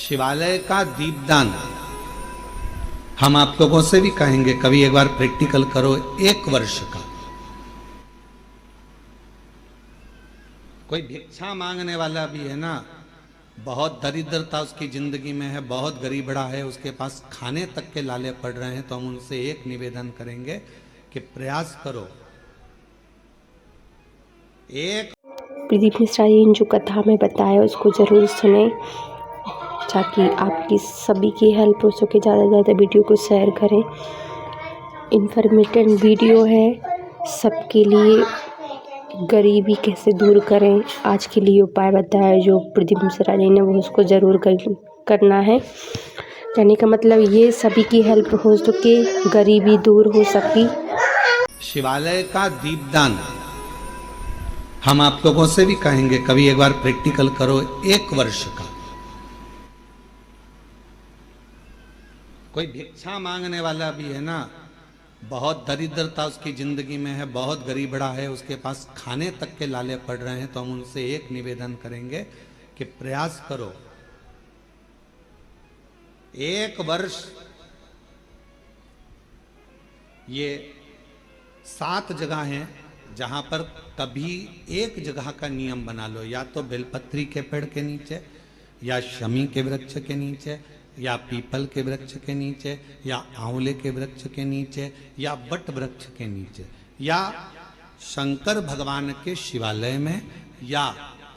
शिवालय का दीपदान हम आप लोगों से भी कहेंगे, कभी एक बार प्रैक्टिकल करो। 1 वर्ष का कोई भिक्षा मांगने वाला भी है ना, बहुत दरिद्रता उसकी जिंदगी में है, बहुत गरीबड़ा है, उसके पास खाने तक के लाले पड़ रहे हैं, तो हम उनसे एक निवेदन करेंगे कि प्रयास करो। एक प्रदीप मिश्रा जी ने जो कथा में बताया उसको ज़रूर सुने, ताकि आपकी सभी की हेल्प हो सके। ज़्यादा से ज़्यादा वीडियो को शेयर करें। इन्फॉर्मेटिव वीडियो है सबके लिए। गरीबी कैसे दूर करें, आज के लिए उपाय बताया जो प्रदीप मिश्रा जी ने, वो उसको ज़रूर करना है। कहने का मतलब ये सभी की हेल्प हो सके, गरीबी दूर हो सके। शिवालय का दीपदान हम आप लोगों से भी कहेंगे, कभी एक बार प्रैक्टिकल करो। 1 वर्ष का कोई भिक्षा मांगने वाला भी है ना, बहुत दरिद्रता उसकी जिंदगी में है, बहुत गरीबड़ा है, उसके पास खाने तक के लाले पड़ रहे हैं, तो हम उनसे एक निवेदन करेंगे कि प्रयास करो। 1 वर्ष ये 7 जगह हैं जहां पर कभी एक जगह का नियम बना लो, या तो बेलपत्री के पेड़ के नीचे, या शमी के वृक्ष के नीचे, या पीपल के वृक्ष के नीचे, या आंवले के वृक्ष के नीचे, या बट वृक्ष के नीचे, या शंकर भगवान के शिवालय में, या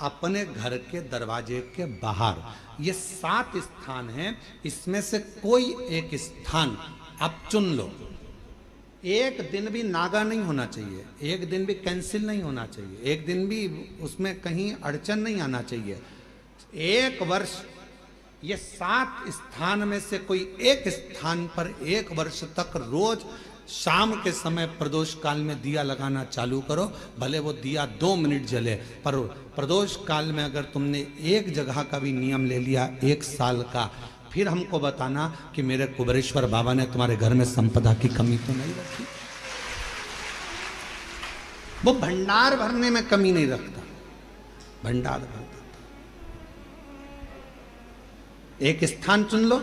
अपने घर के दरवाजे के बाहर। ये 7 स्थान हैं, इसमें से कोई एक स्थान आप चुन लो। एक दिन भी नागा नहीं होना चाहिए, एक दिन भी कैंसिल नहीं होना चाहिए, एक दिन भी उसमें कहीं अड़चन नहीं आना चाहिए। 1 वर्ष ये 7 स्थान में से कोई एक स्थान पर 1 वर्ष तक रोज शाम के समय प्रदोष काल में दिया लगाना चालू करो। भले वो दिया 2 मिनट जले, पर प्रदोष काल में अगर तुमने एक जगह का भी नियम ले लिया 1 साल का, फिर हमको बताना कि मेरे कुबेरेश्वर बाबा ने तुम्हारे घर में संपदा की कमी तो नहीं रखी। वो भंडार भरने में कमी नहीं रखता, भंडार भरता। एक स्थान चुन लो,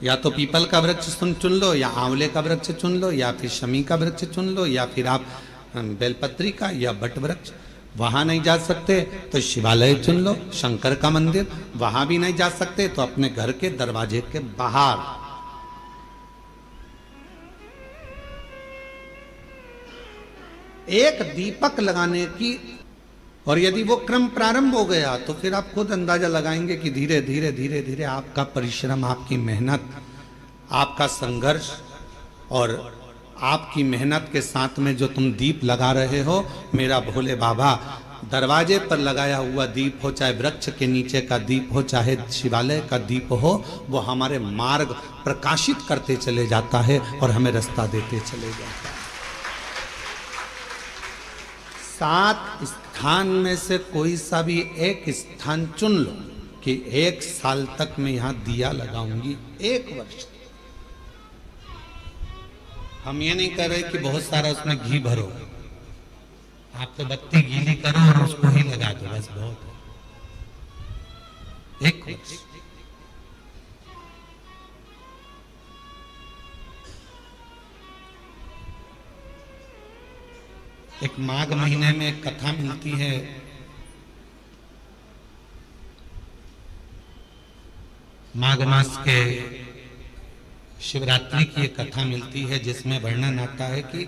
या तो पीपल का वृक्ष चुन लो, या आंवले का वृक्ष चुन लो, या फिर शमी का वृक्ष चुन लो, या फिर आप बेलपत्री का या बट वृक्ष। वहां नहीं जा सकते तो शिवालय चुन लो, शंकर का मंदिर। वहां भी नहीं जा सकते तो अपने घर के दरवाजे के बाहर। एक दीपक लगाने की, और यदि वो क्रम प्रारंभ हो गया तो फिर आप खुद अंदाजा लगाएंगे कि धीरे धीरे धीरे धीरे आपका परिश्रम, आपकी मेहनत, आपका संघर्ष और आपकी मेहनत के साथ में जो तुम दीप लगा रहे हो, मेरा भोले बाबा दरवाजे पर लगाया हुआ दीप हो, चाहे वृक्ष के नीचे का दीप हो, चाहे शिवालय का दीप हो, वो हमारे मार्ग प्रकाशित करते चले जाता है और हमें रास्ता देते चले जाता है। 7 स्थान में से कोई सा भी एक स्थान चुन लो कि 1 साल तक मैं यहां दिया लगाऊंगी। 1 वर्ष। हम ये नहीं कर रहे कि बहुत सारा उसमें घी भरो, आप तो बत्ती गीली करो और उसको ही लगा दो, बस बहुत है। 1 वर्ष। एक माघ महीने में एक कथा मिलती है, माघ मास के शिवरात्रि की एक कथा मिलती है, जिसमें वर्णन आता है कि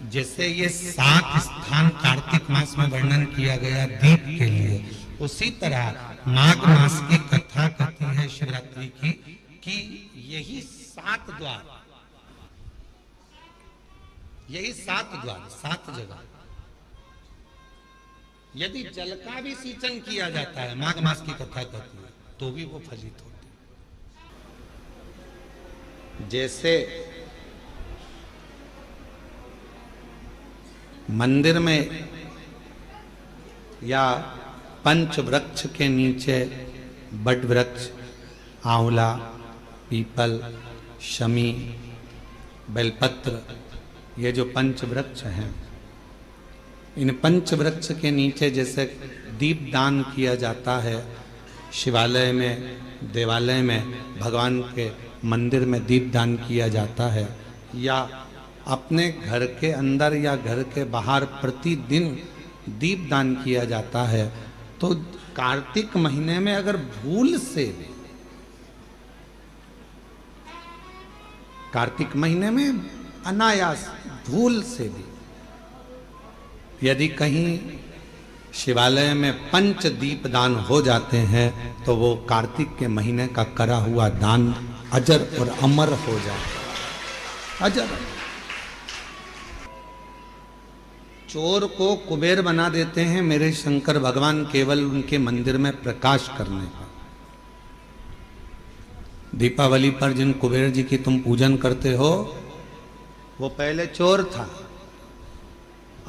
जैसे ये 7 स्थान कार्तिक मास में वर्णन किया गया दीप के लिए, उसी तरह माघ मास की कथा कहती है शिवरात्रि की कि यही 7 द्वार, यही 7 द्वार, 7 जगह, यदि जल का भी सिंचन किया जाता है, माघ मास की कथा कहती है, तो भी वो फलित होती है। जैसे मंदिर में या पंच वृक्ष के नीचे बट वृक्ष, आंवला, पीपल, शमी, बेलपत्र, ये जो पंच वृक्ष हैं, इन पंच वृक्ष के नीचे जैसे दीप दान किया जाता है, शिवालय में, देवालय में, भगवान के मंदिर में दीपदान किया जाता है, या अपने घर के अंदर या घर के बाहर प्रतिदिन दीपदान किया जाता है, तो कार्तिक महीने में अगर भूल से भी, कार्तिक महीने में अनायास भूल से भी यदि कहीं शिवालय में पंच दीप दान हो जाते हैं तो वो कार्तिक के महीने का करा हुआ दान अजर और अमर हो जाता है। अजर। चोर को कुबेर बना देते हैं मेरे शंकर भगवान केवल उनके मंदिर में प्रकाश करने का। दीपावली पर जिन कुबेर जी की तुम पूजन करते हो वो पहले चोर था।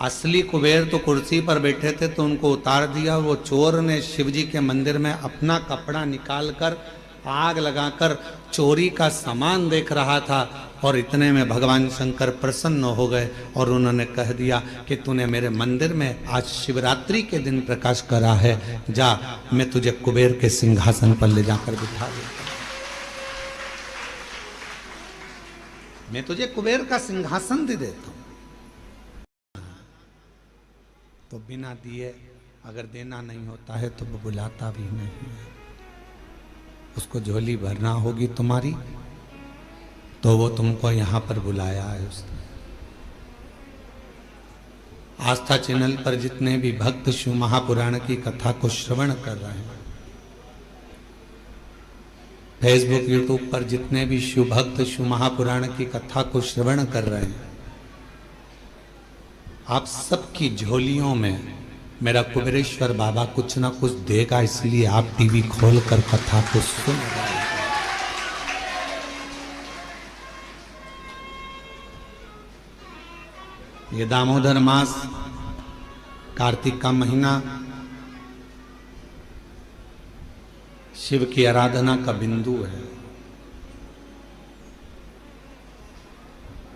असली कुबेर तो कुर्सी पर बैठे थे तो उनको उतार दिया। वो चोर ने शिव जी के मंदिर में अपना कपड़ा निकालकर आग लगाकर चोरी का सामान देख रहा था, और इतने में भगवान शंकर प्रसन्न हो गए और उन्होंने कह दिया कि तूने मेरे मंदिर में आज शिवरात्रि के दिन प्रकाश करा है, जा मैं तुझे कुबेर के सिंहासन पर ले जाकर बिठा देता, मैं तुझे कुबेर का सिंहासन दे देता हूं। तो बिना दिए अगर देना नहीं होता है तो वो बुलाता भी नहीं है। उसको झोली भरना होगी तुम्हारी तो वो तुमको यहां पर बुलाया है उसने। आस्था चैनल पर जितने भी भक्त शिव महापुराण की कथा को श्रवण कर रहे हैं, फेसबुक यूट्यूब पर जितने भी शिव भक्त शिव महापुराण की कथा को श्रवण कर रहे हैं, आप सबकी झोलियों में मेरा कुबेरेश्वर बाबा कुछ ना कुछ देगा, इसलिए आप टीवी खोलकर कथा को सुन रहे हैं। ये दामोदर मास, कार्तिक का महीना शिव की आराधना का बिंदु है।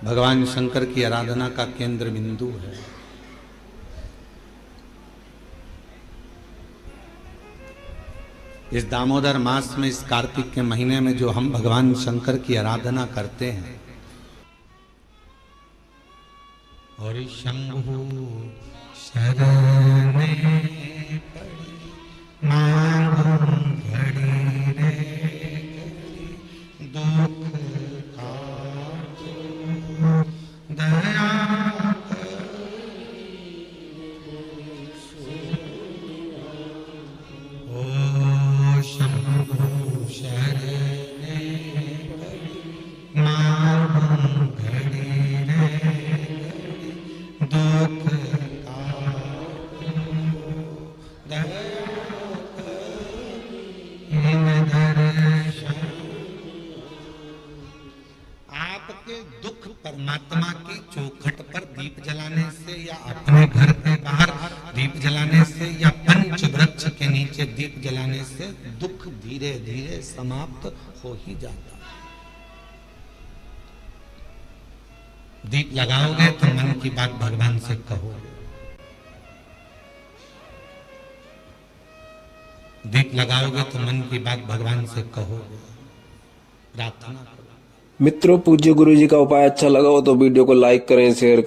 भगवान शंकर की आराधना का केंद्र बिंदु है। इस दामोदर मास में, इस कार्तिक के महीने में जो हम भगवान शंकर की आराधना करते हैं, और शंभु शरणे पड़ी मांगो घड़ी रे दुख का दया ओ शंभु शरणे पड़ी मांगो घड़ी रे दुख आपके दुख परमात्मा की चौखट पर दीप जलाने से या अपने घर के बाहर दीप जलाने से या पंच वृक्ष के नीचे दीप जलाने से दुख धीरे धीरे समाप्त हो ही जाता है। दीप लगाओगे तो मन की बात भगवान से कहोगे। दीप लगाओगे तो मन की बात भगवान से कहोगे, प्रार्थना करो। मित्रों, पूज्य गुरु जी का उपाय अच्छा लगा हो तो वीडियो को लाइक करें, शेयर